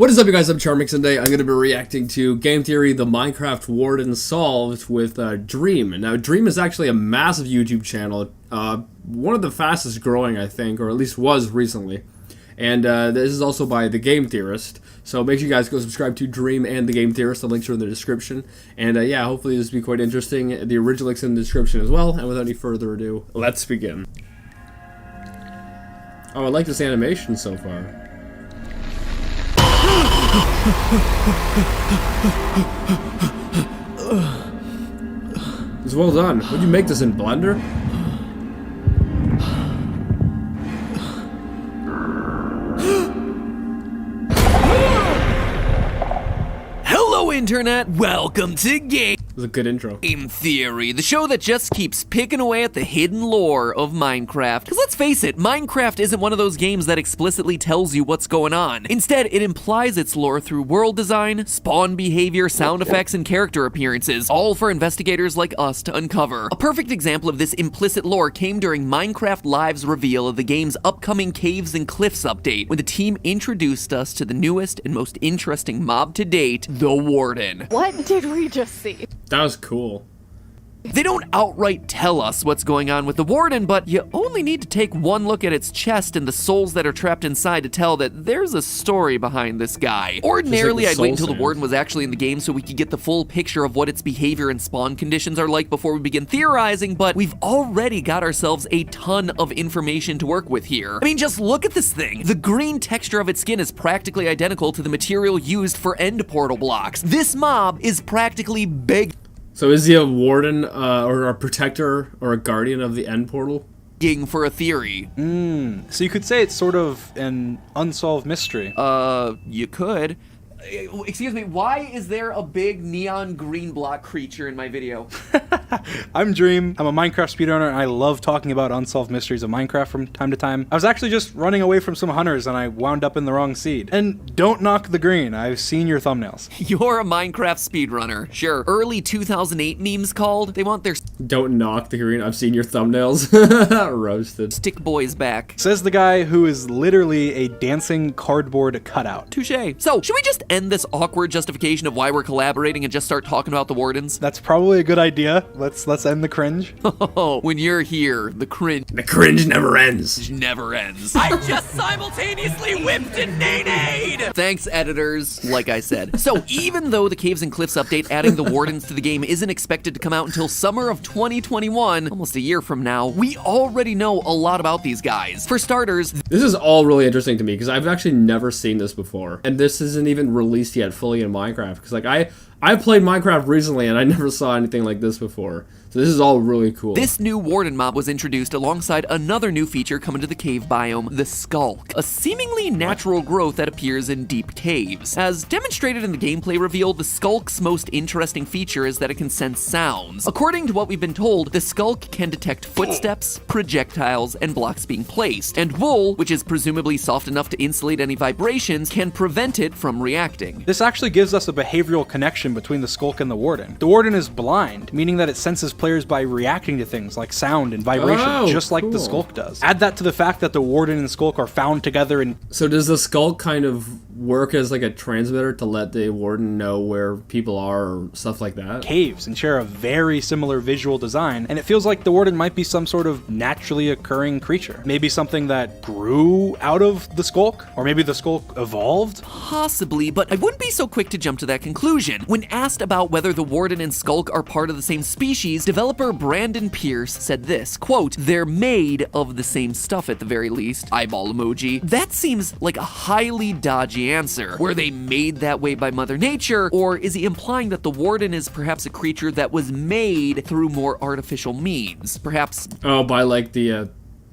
What is up, you guys? I'm Charmx, and today I'm going to be reacting to Game Theory, the Minecraft Warden solved with Dream. Now, Dream is actually a massive YouTube channel, one of the fastest growing, I think, or at least was recently. And this is also by The Game Theorist, so make sure you guys go subscribe to Dream and The Game Theorist. The links are in the description. And yeah, hopefully this will be quite interesting. The original link's in the description as well. And without any further ado, let's begin. Oh, I like this animation so far. It's well done. Would you make this in Blender? Hello, Internet! Welcome to Game It was a good intro. Theory, the show that just keeps picking away at the hidden lore of Minecraft. Because let's face it, Minecraft isn't one of those games that explicitly tells you what's going on. Instead, it implies its lore through world design, spawn behavior, sound effects, and character appearances, all for investigators like us to uncover. A perfect example of this implicit lore came during Minecraft Live's reveal of the game's upcoming Caves and Cliffs update, when the team introduced us to the newest and most interesting mob to date, the Warden. What did we just see? That was cool. They don't outright tell us what's going on with the Warden, but you only need to take one look at its chest and the souls that are trapped inside to tell that there's a story behind this guy. Ordinarily, I'd wait until the Warden was actually in the game so we could get the full picture of what its behavior and spawn conditions are like before we begin theorizing, but we've already got ourselves a ton of information to work with here. I mean, just look at this thing. The green texture of its skin is practically identical to the material used for end portal blocks. This mob is practically begging So is he a warden, or a protector, or a guardian of the end portal? for a theory. So you could say it's sort of an unsolved mystery. You could. Excuse me, why is there a big neon green block creature in my video? I'm Dream. I'm a Minecraft speedrunner, and I love talking about unsolved mysteries of Minecraft from time to time. I was actually just running away from some hunters, and I wound up in the wrong seed. And don't knock the green. I've seen your thumbnails. You're a Minecraft speedrunner. Sure, early 2008 memes called. They want their Don't knock the green. I've seen your thumbnails. Roasted. stick boys back. Says the guy who is literally a dancing cardboard cutout. Touché. So, should we just end this awkward justification of why we're collaborating and just start talking about the Wardens? That's probably a good idea. Let's end the cringe. When you're here, the cringe The cringe never ends. never ends. I just simultaneously whipped and nay-nayed! Thanks, editors, like I said. So, even though the Caves and Cliffs update adding the Wardens to the game isn't expected to come out until summer of 2021, almost a year from now, we already know a lot about these guys. For starters, This is all really interesting to me because I've actually never seen this before, and this isn't even released yet fully in Minecraft. Because like I played Minecraft recently and I never saw anything like this before. So this is all really cool. this new Warden mob was introduced alongside another new feature coming to the cave biome, the Skulk, a seemingly natural growth that appears in deep caves. As demonstrated in the gameplay reveal, the Skulk's most interesting feature is that it can sense sounds. According to what we've been told, the Skulk can detect footsteps, projectiles, and blocks being placed, and wool, which is presumably soft enough to insulate any vibrations, can prevent it from reacting. This actually gives us a behavioral connection between the Skulk and the Warden. The Warden is blind, meaning that it senses players by reacting to things like sound and vibration, just like the Skulk does. Add that to the fact that the Warden and Skulk are found together in... So does the skull kind of work as like a transmitter to let the warden know where people are or stuff like that? caves and share a very similar visual design, and it feels like the Warden might be some sort of naturally occurring creature. Maybe something that grew out of the Skulk, or maybe the Skulk evolved? Possibly, but I wouldn't be so quick to jump to that conclusion. When asked about whether the Warden and Skulk are part of the same species, developer Brandon Pierce said this, quote, "They're made of the same stuff at the very least." Eyeball emoji. That seems like a highly dodgy answer. Were they made that way by Mother Nature, or is he implying that the Warden is perhaps a creature that was made through more artificial means? Perhaps Oh, by like the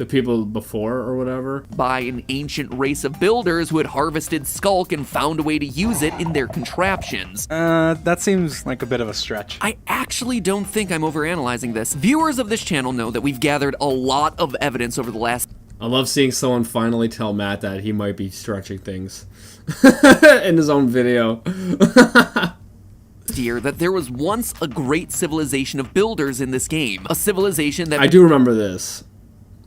people before or whatever? by an ancient race of builders who had harvested Skulk and found a way to use it in their contraptions. That seems like a bit of a stretch. I actually don't think I'm overanalyzing this. Viewers of this channel know that we've gathered a lot of evidence over the last I love seeing someone finally tell Matt that he might be stretching things in his own video. year that there was once a great civilization of builders in this game. A civilization that I do remember this.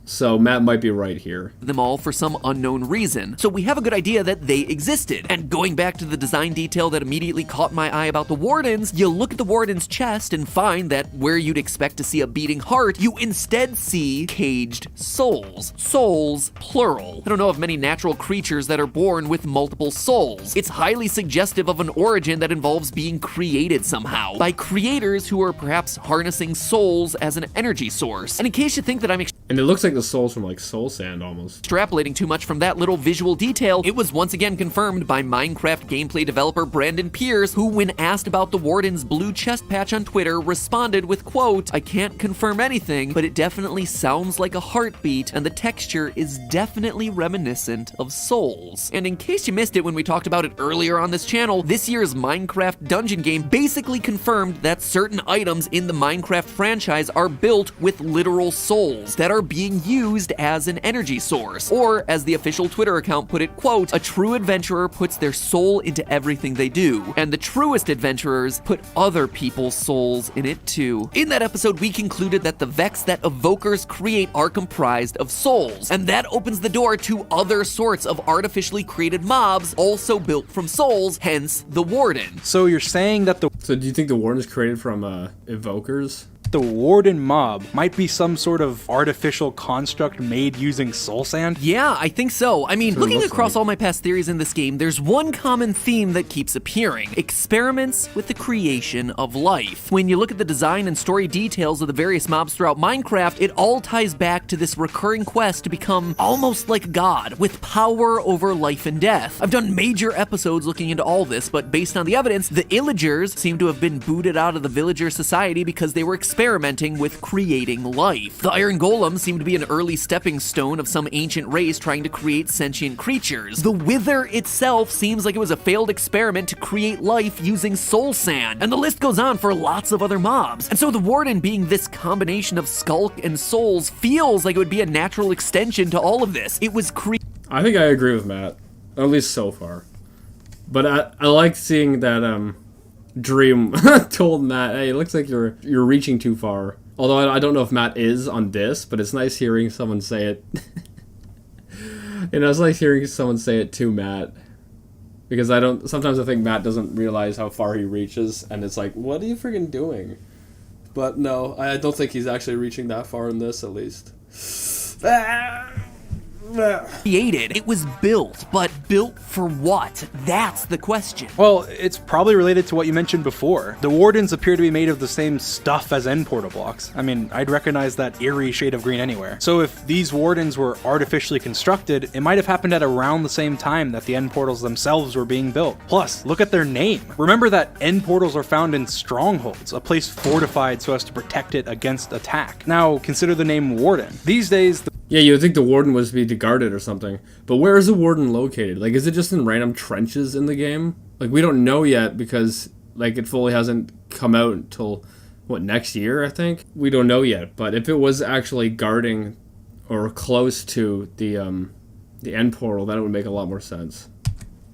So Matt might be right here. Them all for some unknown reason. So we have a good idea that they existed. And going back to the design detail that immediately caught my eye about the Wardens, you look at the Warden's chest and find that where you'd expect to see a beating heart, you instead see caged souls. Souls, plural. I don't know of many natural creatures that are born with multiple souls. It's highly suggestive of an origin that involves being created somehow, by creators who are perhaps harnessing souls as an energy source. And in case you think that I'm And it looks like the souls from like Soul Sand almost. extrapolating too much from that little visual detail, it was once again confirmed by Minecraft gameplay developer Brandon Pierce, who, when asked about the Warden's blue chest patch on Twitter, responded with, quote, "I can't confirm anything, but it definitely sounds like a heartbeat, and the texture is definitely reminiscent of souls." And in case you missed it when we talked about it earlier on this channel, this year's Minecraft dungeon game basically confirmed that certain items in the Minecraft franchise are built with literal souls that are being used as an energy source. Or, as the official Twitter account put it, quote, "A true adventurer puts their soul into everything they do, and the truest adventurers put other people's souls in it too." In that episode, we concluded that the Vex that evokers create are comprised of souls, and that opens the door to other sorts of artificially created mobs also built from souls, hence the Warden. So you're saying that So do you think the Warden is created from evokers? the Warden mob might be some sort of artificial construct made using soul sand? Yeah, I think so. I mean, That's what it looking looks across like. all my past theories in this game, there's one common theme that keeps appearing: experiments with the creation of life. When you look at the design and story details of the various mobs throughout Minecraft, it all ties back to this recurring quest to become almost like God, with power over life and death. I've done major episodes looking into all this, but based on the evidence, the Illagers seem to have been booted out of the Villager Society because they were experimenting with creating life. The Iron Golem seemed to be an early stepping stone of some ancient race trying to create sentient creatures. The Wither itself seems like it was a failed experiment to create life using soul sand, and the list goes on for lots of other mobs. And so the Warden, being this combination of skulk and souls, feels like it would be a natural extension to all of this. It was I think I agree with Matt, at least so far. But I like seeing that Dream told Matt, "Hey, it looks like you're reaching too far." Although I don't know if Matt is on this, but it's nice hearing someone say it. And it's nice hearing someone say it to Matt, because sometimes I think Matt doesn't realize how far he reaches, and it's like, what are you freaking doing? But no, I don't think he's actually reaching that far in this, at least. created. It was built, but built for what? That's the question. Well, it's probably related to what you mentioned before. The Wardens appear to be made of the same stuff as end portal blocks. I mean, I'd recognize that eerie shade of green anywhere. So if these Wardens were artificially constructed, it might have happened at around the same time that the end portals themselves were being built. Plus, look at their name. Remember that end portals are found in strongholds, a place fortified so as to protect it against attack. Now, consider the name Warden. These days, Yeah, you would think the Warden was to be guarded or something. But where is the Warden located? Like, is it just in random trenches in the game? Like, we don't know yet because, like, it fully hasn't come out until, what, next year, I think? We don't know yet. But if it was actually guarding or close to the end portal, then it would make a lot more sense.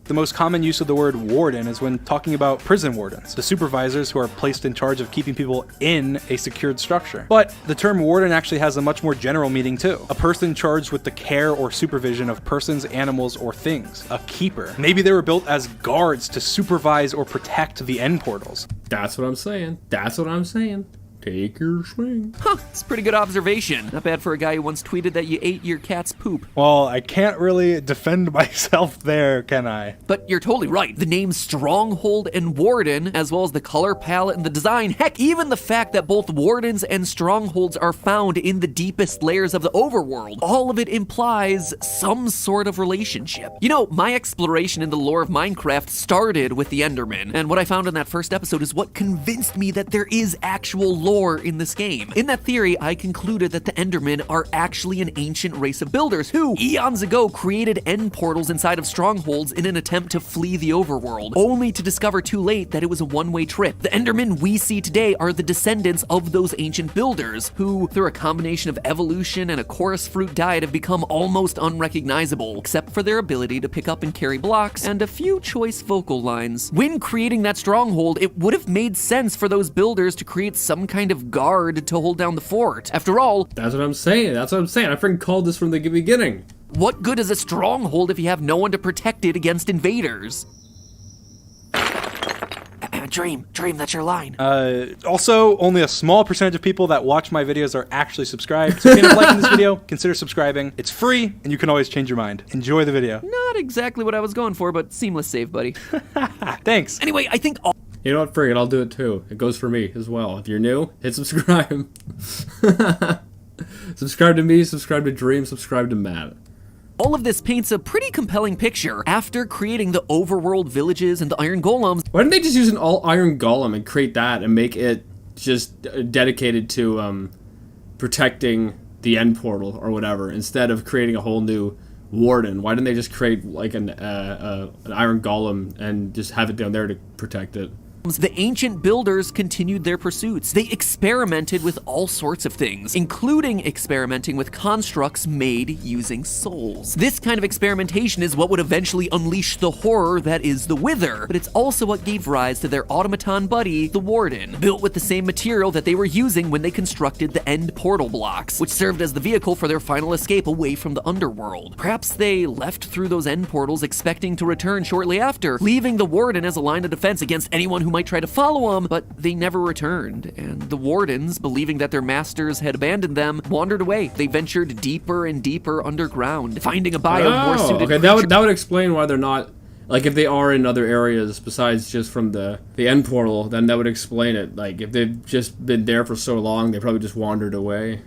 the most common use of the word warden is when talking about prison wardens, the supervisors who are placed in charge of keeping people in a secured structure. But the term warden actually has a much more general meaning too. A person charged with the care or supervision of persons, animals, or things. A keeper. Maybe they were built as guards to supervise or protect the end portals. That's what I'm saying. That's what I'm saying. Take your swing. Huh, it's a pretty good observation. Not bad for a guy who once tweeted that you ate your cat's poop. Well, I can't really defend myself there, can I? But you're totally right. The names Stronghold and Warden, as well as the color palette and the design, heck, even the fact that both Wardens and Strongholds are found in the deepest layers of the overworld, all of it implies some sort of relationship. You know, my exploration in the lore of Minecraft started with the Enderman, and what I found in that first episode is what convinced me that there is actual lore in this game. In that theory, I concluded that the Endermen are actually an ancient race of builders who, eons ago, created end portals inside of strongholds in an attempt to flee the overworld, only to discover too late that it was a one-way trip. The Endermen we see today are the descendants of those ancient builders, who, through a combination of evolution and a chorus fruit diet, have become almost unrecognizable, except for their ability to pick up and carry blocks and a few choice vocal lines. When creating that stronghold, it would have made sense for those builders to create some kind kind of guard to hold down the fort. After all, that's what I'm saying. I freaking called this from the beginning. What good is a stronghold if you have no one to protect it against invaders? Dream, that's your line. Also, only a small percentage of people that watch my videos are actually subscribed. So if you end up liking this video, consider subscribing. It's free, and you can always change your mind. Enjoy the video. Not exactly what I was going for, but seamless save, buddy. Thanks. Anyway, I think you know what, friggin', I'll do it too. It goes for me as well. If you're new, hit subscribe. Subscribe to me, subscribe to Dream, subscribe to Matt. all of this paints a pretty compelling picture. After creating the overworld villages and the iron golems, why didn't they just use an all-iron golem and create that and make it just dedicated to protecting the end portal or whatever, instead of creating a whole new Warden? Why didn't they just create like an iron golem and just have it down there to protect it? the ancient builders continued their pursuits. They experimented with all sorts of things, including experimenting with constructs made using souls. This kind of experimentation is what would eventually unleash the horror that is the Wither, but it's also what gave rise to their automaton buddy, the Warden, built with the same material that they were using when they constructed the end portal blocks, which served as the vehicle for their final escape away from the underworld. Perhaps they left through those end portals expecting to return shortly after, leaving the Warden as a line of defense against anyone who might try to follow them, but they never returned, and the Wardens, believing that their masters had abandoned them, wandered away. They ventured deeper and deeper underground, finding a biome more suited. Okay, that would explain why they're not, like, if they are in other areas besides just from the end portal, then that would explain it. Like, if they've just been there for so long, they probably just wandered away.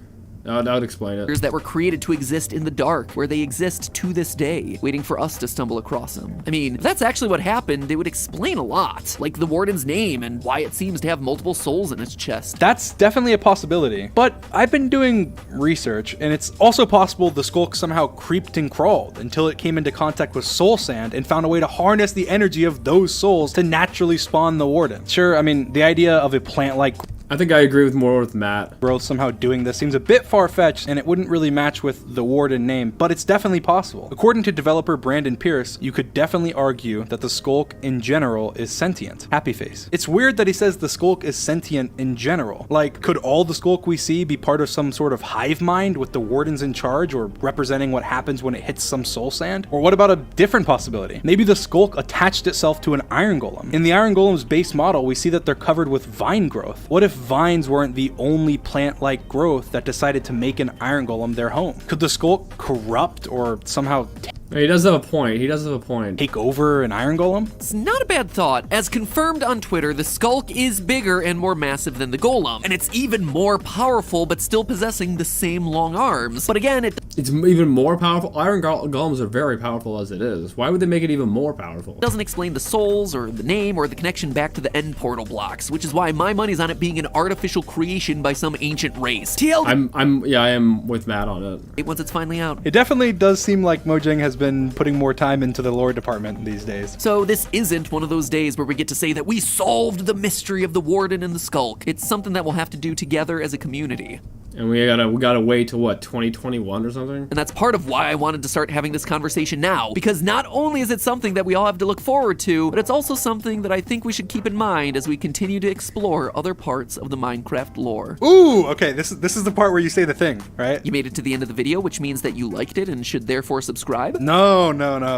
That would explain it. That were created to exist in the dark, where they exist to this day, waiting for us to stumble across them. I mean, if that's actually what happened, it would explain a lot, like the Warden's name and why it seems to have multiple souls in its chest. That's definitely a possibility. But I've been doing research, and it's also possible the Skulk somehow creeped and crawled until it came into contact with soul sand and found a way to harness the energy of those souls to naturally spawn the Warden. Sure, I mean, the idea of a plant-like I think I agree more with Matt. growth somehow doing this seems a bit far-fetched, and it wouldn't really match with the Warden name, but it's definitely possible. According to developer Brandon Pierce, you could definitely argue that the Skulk in general is sentient. Happy face. It's weird that he says the Skulk is sentient in general. Like, could all the Skulk we see be part of some sort of hive mind with the Wardens in charge, or representing what happens when it hits some soul sand? Or what about a different possibility? Maybe the Skulk attached itself to an iron golem. In the iron golem's base model, we see that they're covered with vine growth. What if vines weren't the only plant-like growth that decided to make an iron golem their home? Could the Skulk corrupt or somehow He does have a point. He does have a point. take over an iron golem? It's not a bad thought. As confirmed on Twitter, the Skulk is bigger and more massive than the Golem, and it's even more powerful but still possessing the same long arms. But again, It's even more powerful. Iron golems are very powerful as it is. Why would they make it even more powerful? doesn't explain the souls or the name or the connection back to the end portal blocks, which is why my money's on it being an artificial creation by some ancient race. TL, I am with Matt on it. once it's finally out. It definitely does seem like Mojang has been putting more time into the lore department these days. So this isn't one of those days where we get to say that we solved the mystery of the Warden and the Skulk. It's something that we'll have to do together as a community. And we gotta wait to what, 2021 or something? And that's part of why I wanted to start having this conversation now, because not only is it something that we all have to look forward to, but it's also something that I think we should keep in mind as we continue to explore other parts of the Minecraft lore. Ooh, okay, this is the part where you say the thing, right? You made it to the end of the video, which means that you liked it and should therefore subscribe? No,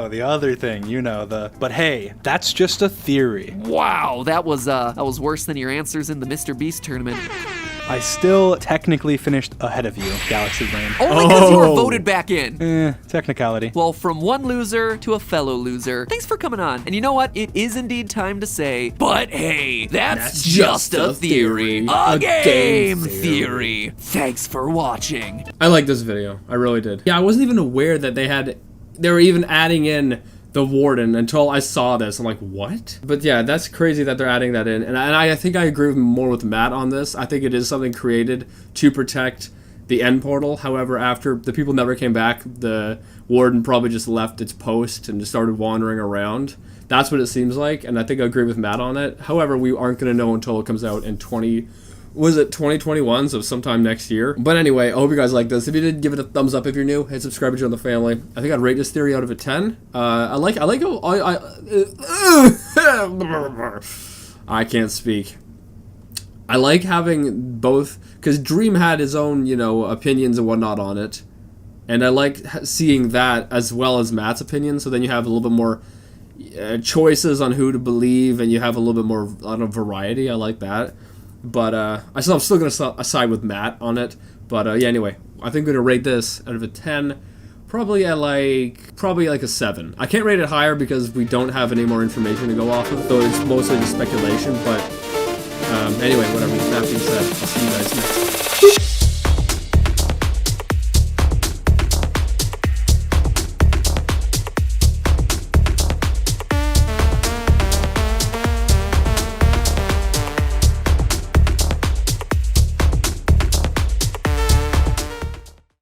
the other thing, but hey, that's just a theory. Wow, that was worse than your answers in the Mr. Beast tournament. I still technically finished ahead of you, Galaxy Brain. Only because you were voted back in. Technicality. Well, from one loser to a fellow loser, thanks for coming on. And you know what? It is indeed time to say, but hey, that's just a theory. A game theory. Thanks for watching. I like this video. I really did. Yeah, I wasn't even aware that they were even adding in the Warden until I saw this. I'm like, what? But yeah, that's crazy that they're adding that in. And I think I agree more with Matt on this. I think it is something created to protect the end portal. However, after the people never came back, the Warden probably just left its post and just started wandering around. That's what it seems like, and I think I agree with Matt on it. However, we aren't going to know until it comes out in 2021, so sometime next year. But anyway, I hope you guys like this. If you did, give it a thumbs up. If you're new, hit subscribe to join the family. I think I'd rate this theory out of a 10. I can't speak. I like having both, because Dream had his own, you know, opinions and whatnot on it, and I like seeing that as well as Matt's opinion. So then you have a little bit more choices on who to believe, and you have a little bit more variety. I like that, but I'm still gonna side with Matt on it. But yeah, anyway, I think I'm gonna rate this out of a 10. Probably like a 7. I can't rate it higher because we don't have any more information to go off of, though it's mostly just speculation. But anyway, whatever. That being said, I'll see you guys next time.